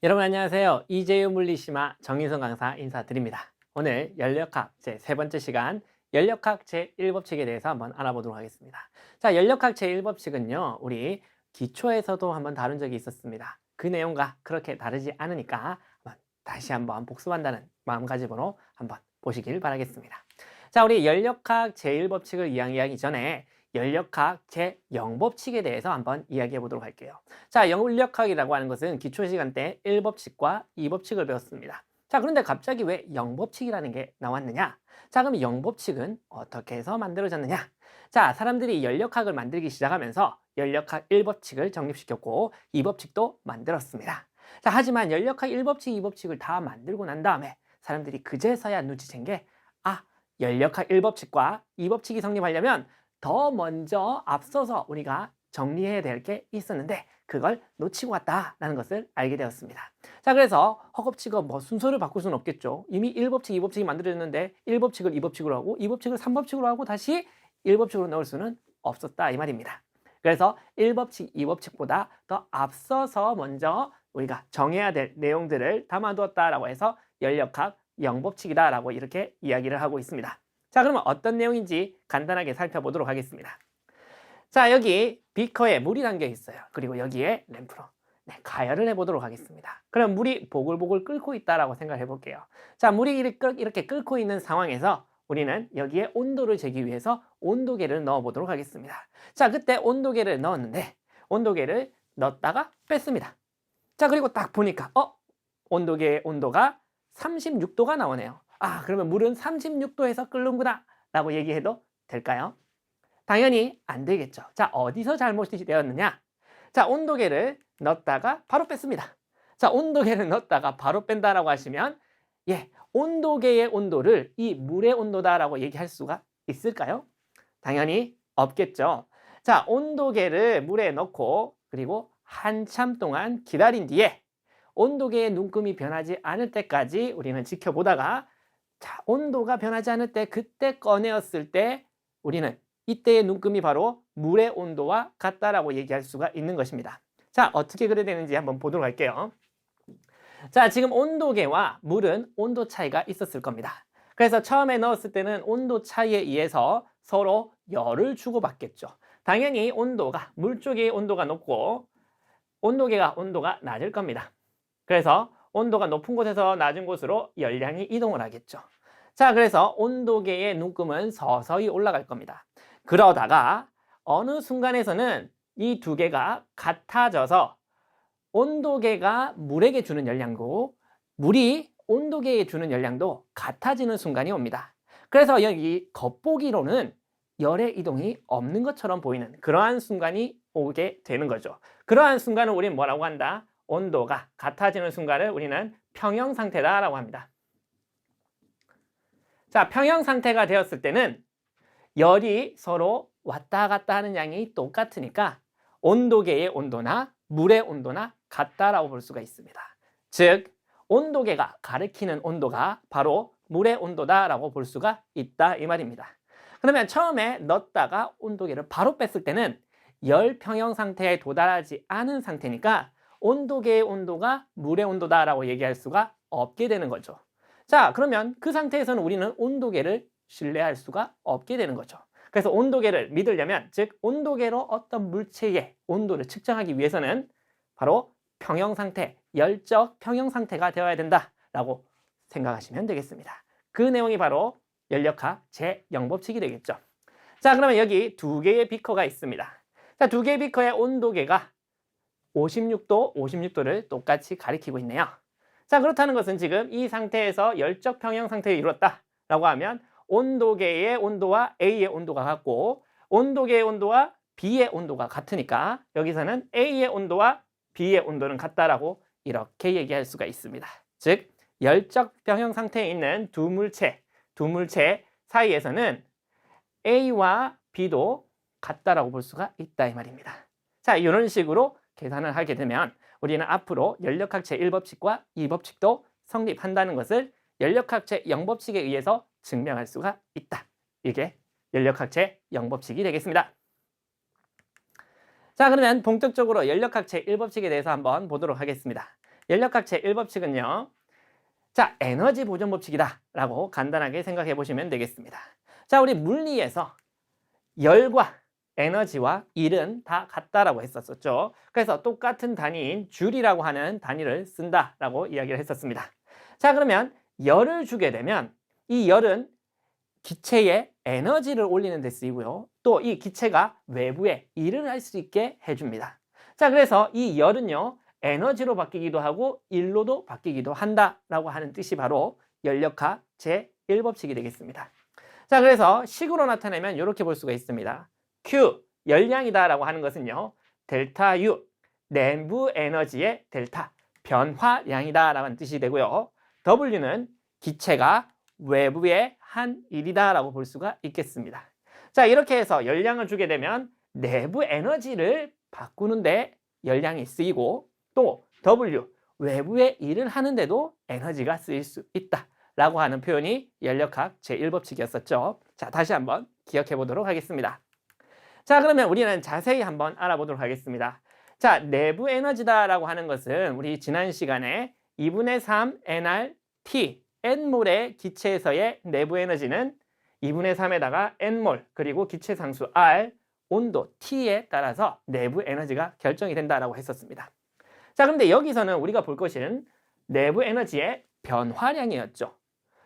여러분 안녕하세요. 이재유 물리시마 정인성 강사 인사드립니다. 오늘 연력학 제3번째 시간 연력학 제1법칙에 대해서 한번 알아보도록 하겠습니다. 자, 연력학 제1법칙은요. 우리 기초에서도 한번 다룬 적이 있었습니다. 그 내용과 그렇게 다르지 않으니까 다시 한번 복습한다는 마음가짐으로 한번 보시길 바라겠습니다. 자, 우리 연력학 제1법칙을 이야기하기 전에 연력학 제0법칙에 대해서 한번 이야기해 보도록 할게요. 자, 연력학이라고 하는 것은 기초 시간 때 1법칙과 2법칙을 배웠습니다. 자, 그런데 갑자기 왜 0법칙이라는 게 나왔느냐? 자, 그럼 0법칙은 어떻게 해서 만들어졌느냐? 자, 사람들이 연력학을 만들기 시작하면서 연력학 1법칙을 정립시켰고 2법칙도 만들었습니다. 자, 하지만 연력학 1법칙, 2법칙을 다 만들고 난 다음에 사람들이 그제서야 눈치챈 게 연력학 1법칙과 2법칙이 성립하려면 더 먼저 앞서서 우리가 정리해야 될 게 있었는데 그걸 놓치고 왔다라는 것을 알게 되었습니다. 자, 그래서 허겁지겁 순서를 바꿀 수는 없겠죠. 이미 1법칙, 2법칙이 만들어졌는데 1법칙을 2법칙으로 하고 2법칙을 3법칙으로 하고 다시 1법칙으로 넣을 수는 없었다 이 말입니다. 그래서 1법칙, 2법칙보다 더 앞서서 먼저 우리가 정해야 될 내용들을 담아두었다라고 해서 연력학 0법칙이다라고 이렇게 이야기를 하고 있습니다. 자, 그러면 어떤 내용인지 간단하게 살펴보도록 하겠습니다. 자, 여기 비커에 물이 담겨 있어요. 그리고 여기에 램프로 가열을 해보도록 하겠습니다. 그럼 물이 보글보글 끓고 있다라고 생각해 볼게요. 자, 물이 이렇게 끓고 있는 상황에서 우리는 여기에 온도를 재기 위해서 온도계를 넣어 보도록 하겠습니다. 자, 그때 온도계를 넣었는데 온도계를 넣었다가 뺐습니다. 자, 그리고 딱 보니까 온도계의 온도가 36도가 나오네요. 그러면 물은 36도에서 끓는구나 라고 얘기해도 될까요? 당연히 안 되겠죠. 자, 어디서 잘못이 되었느냐? 자, 온도계를 넣었다가 바로 뺐습니다. 자, 온도계를 넣었다가 바로 뺀다라고 하시면 온도계의 온도를 이 물의 온도다라고 얘기할 수가 있을까요? 당연히 없겠죠. 자, 온도계를 물에 넣고 그리고 한참 동안 기다린 뒤에 온도계의 눈금이 변하지 않을 때까지 우리는 지켜보다가 자, 온도가 변하지 않을 때 그때 꺼내었을 때 우리는 이때의 눈금이 바로 물의 온도와 같다라고 얘기할 수가 있는 것입니다. 자, 어떻게 그래야 되는지 한번 보도록 할게요. 자, 지금 온도계와 물은 온도 차이가 있었을 겁니다. 그래서 처음에 넣었을 때는 온도 차이에 의해서 서로 열을 주고받겠죠. 당연히 온도가 물 쪽의 온도가 높고 온도계가 온도가 낮을 겁니다. 그래서 온도가 높은 곳에서 낮은 곳으로 열량이 이동을 하겠죠. 자, 그래서 온도계의 눈금은 서서히 올라갈 겁니다. 그러다가 어느 순간에서는 이 두 개가 같아져서 온도계가 물에게 주는 열량도 물이 온도계에 주는 열량도 같아지는 순간이 옵니다. 그래서 여기 겉보기로는 열의 이동이 없는 것처럼 보이는 그러한 순간이 오게 되는 거죠. 그러한 순간을 우리는 뭐라고 한다? 온도가 같아지는 순간을 우리는 평형 상태다라고 합니다. 자, 평형 상태가 되었을 때는 열이 서로 왔다 갔다 하는 양이 똑같으니까 온도계의 온도나 물의 온도나 같다라고 볼 수가 있습니다. 즉, 온도계가 가리키는 온도가 바로 물의 온도다라고 볼 수가 있다 이 말입니다. 그러면 처음에 넣었다가 온도계를 바로 뺐을 때는 열 평형 상태에 도달하지 않은 상태니까 온도계의 온도가 물의 온도다라고 얘기할 수가 없게 되는 거죠. 자, 그러면 그 상태에서는 우리는 온도계를 신뢰할 수가 없게 되는 거죠. 그래서 온도계를 믿으려면, 즉 온도계로 어떤 물체의 온도를 측정하기 위해서는 바로 평형 상태, 열적 평형 상태가 되어야 된다라고 생각하시면 되겠습니다. 그 내용이 바로 연력학 제0법칙이 되겠죠. 자, 그러면 여기 두 개의 비커가 있습니다. 자, 두 개의 비커의 온도계가 56도, 56도를 똑같이 가리키고 있네요. 자, 그렇다는 것은 지금 이 상태에서 열적 평형 상태를 이뤘다라고 하면 온도계의 온도와 A의 온도가 같고 온도계의 온도와 B의 온도가 같으니까 여기서는 A의 온도와 B의 온도는 같다라고 이렇게 얘기할 수가 있습니다. 즉, 열적 평형 상태에 있는 두 물체 사이에서는 A와 B도 같다라고 볼 수가 있다 이 말입니다. 자, 이런 식으로 계산을 하게 되면 우리는 앞으로 연력학 제1법칙과 2법칙도 성립한다는 것을 연력학 제0법칙에 의해서 증명할 수가 있다. 이게 연력학 제0법칙이 되겠습니다. 자, 그러면 본격적으로 연력학 제1법칙에 대해서 한번 보도록 하겠습니다. 연력학 제1법칙은요. 자, 에너지 보존 법칙이다 라고 간단하게 생각해 보시면 되겠습니다. 자, 우리 물리에서 열과 에너지와 일은 다 같다라고 했었죠. 그래서 똑같은 단위인 줄이라고 하는 단위를 쓴다라고 이야기를 했었습니다. 자, 그러면 열을 주게 되면 이 열은 기체에 에너지를 올리는 데 쓰이고요. 또 이 기체가 외부에 일을 할 수 있게 해줍니다. 자, 그래서 이 열은요. 에너지로 바뀌기도 하고 일로도 바뀌기도 한다라고 하는 뜻이 바로 연력학 제1법칙이 되겠습니다. 자, 그래서 식으로 나타내면 이렇게 볼 수가 있습니다. Q, 열량이다라고 하는 것은요. 델타 U, 내부 에너지의 델타, 변화량이다라는 뜻이 되고요. W는 기체가 외부의 한 일이다라고 볼 수가 있겠습니다. 자, 이렇게 해서 열량을 주게 되면 내부 에너지를 바꾸는데 열량이 쓰이고 또 W, 외부의 일을 하는데도 에너지가 쓰일 수 있다라고 하는 표현이 연력학 제1법칙이었었죠. 자, 다시 한번 기억해 보도록 하겠습니다. 자, 그러면 우리는 자세히 한번 알아보도록 하겠습니다. 자, 내부 에너지다라고 하는 것은 우리 지난 시간에 2분의 3 nRT, n몰의 기체에서의 내부 에너지는 2분의 3에다가 n몰 그리고 기체 상수 R, 온도 T에 따라서 내부 에너지가 결정이 된다라고 했었습니다. 자, 그런데 여기서는 우리가 볼 것은 내부 에너지의 변화량이었죠.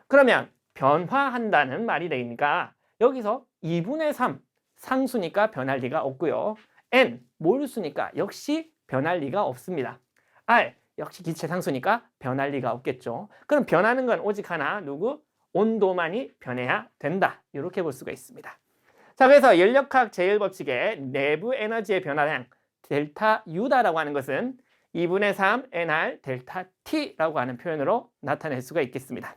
그러면 변화한다는 말이 되니까 여기서 2분의 3 상수니까 변할 리가 없고요. N 몰수니까 역시 변할 리가 없습니다. R 역시 기체 상수니까 변할 리가 없겠죠. 그럼 변하는 건 오직 하나 누구? 온도만이 변해야 된다. 이렇게 볼 수가 있습니다. 자, 그래서 연력학 제1법칙의 내부 에너지의 변화량 델타 U다라고 하는 것은 2분의 3 nR 델타 T라고 하는 표현으로 나타낼 수가 있겠습니다.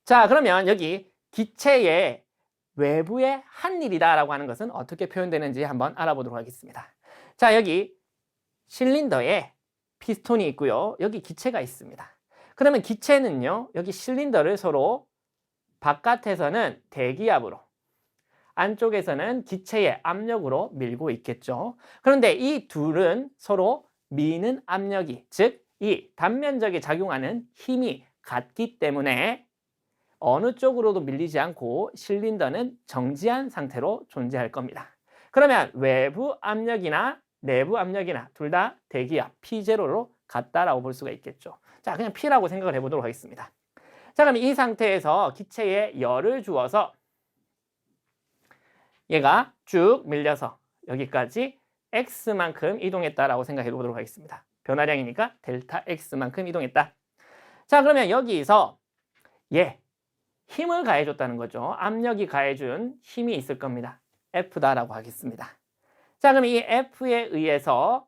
자, 그러면 여기 기체의 외부의 한 일이다라고 하는 것은 어떻게 표현되는지 한번 알아보도록 하겠습니다. 자, 여기 실린더에 피스톤이 있고요. 여기 기체가 있습니다. 그러면 기체는요. 여기 실린더를 서로 바깥에서는 대기압으로 안쪽에서는 기체의 압력으로 밀고 있겠죠. 그런데 이 둘은 서로 미는 압력이, 즉 이 단면적에 작용하는 힘이 같기 때문에 어느 쪽으로도 밀리지 않고 실린더는 정지한 상태로 존재할 겁니다. 그러면 외부 압력이나 내부 압력이나 둘 다 대기압 P0로 같다라고 볼 수가 있겠죠. 자, 그냥 P라고 생각을 해보도록 하겠습니다. 자, 그럼 이 상태에서 기체에 열을 주어서 얘가 쭉 밀려서 여기까지 X만큼 이동했다라고 생각해 보도록 하겠습니다. 변화량이니까 델타 X만큼 이동했다. 자, 그러면 여기서 힘을 가해줬다는 거죠. 압력이 가해준 힘이 있을 겁니다. F다라고 하겠습니다. 자, 그럼 이 F에 의해서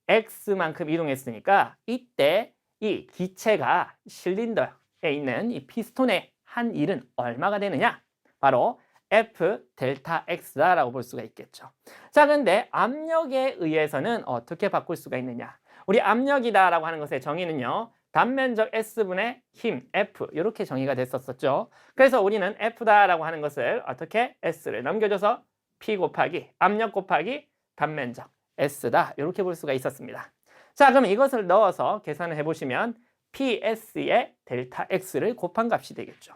X만큼 이동했으니까 이때 이 기체가 실린더에 있는 이 피스톤의 한 일은 얼마가 되느냐? 바로 F 델타 X다라고 볼 수가 있겠죠. 자, 그런데 압력에 의해서는 어떻게 바꿀 수가 있느냐? 우리 압력이다라고 하는 것의 정의는요. 단면적 S분의 힘 F 이렇게 정의가 됐었죠. 그래서 우리는 F다라고 하는 것을 어떻게 S를 넘겨줘서 P 곱하기 압력 곱하기 단면적 S다 이렇게 볼 수가 있었습니다. 자, 그럼 이것을 넣어서 계산을 해보시면 PS의 델타 X를 곱한 값이 되겠죠.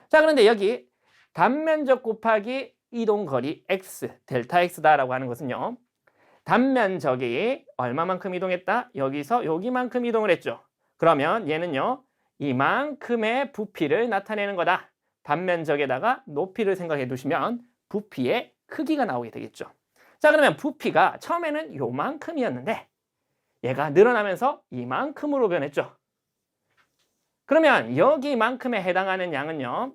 자, 그런데 여기 단면적 곱하기 이동거리 X, 델타 X다라고 하는 것은요. 단면적이 얼마만큼 이동했다? 여기서 여기만큼 이동을 했죠. 그러면 얘는요. 이만큼의 부피를 나타내는 거다. 단면적에다가 높이를 생각해 두시면 부피의 크기가 나오게 되겠죠. 자, 그러면 부피가 처음에는 요만큼이었는데 얘가 늘어나면서 이만큼으로 변했죠. 그러면 여기만큼에 해당하는 양은요.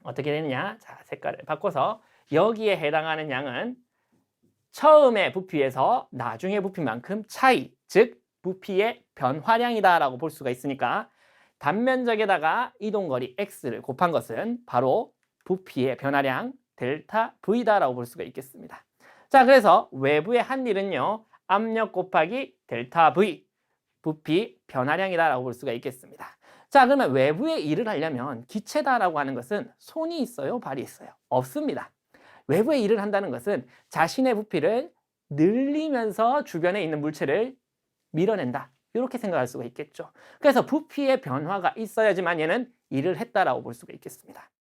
어떻게 되느냐? 자, 색깔을 바꿔서 여기에 해당하는 양은 처음의 부피에서 나중의 부피만큼 차이, 즉 부피의 변화량이다라고 볼 수가 있으니까 단면적에다가 이동거리 X를 곱한 것은 바로 부피의 변화량 델타 V다라고 볼 수가 있겠습니다. 자, 그래서 외부의 한 일은요. 압력 곱하기 델타 V, 부피 변화량이다라고 볼 수가 있겠습니다. 자, 그러면 외부의 일을 하려면 기체다라고 하는 것은 손이 있어요? 발이 있어요? 없습니다. 외부의 일을 한다는 것은 자신의 부피를 늘리면서 주변에 있는 물체를 밀어낸다. 이렇게 생각할 수가 있겠죠. 그래서 부피의 변화가 있어야지만 얘는 일을 했다라고 볼 수가 있겠습니다.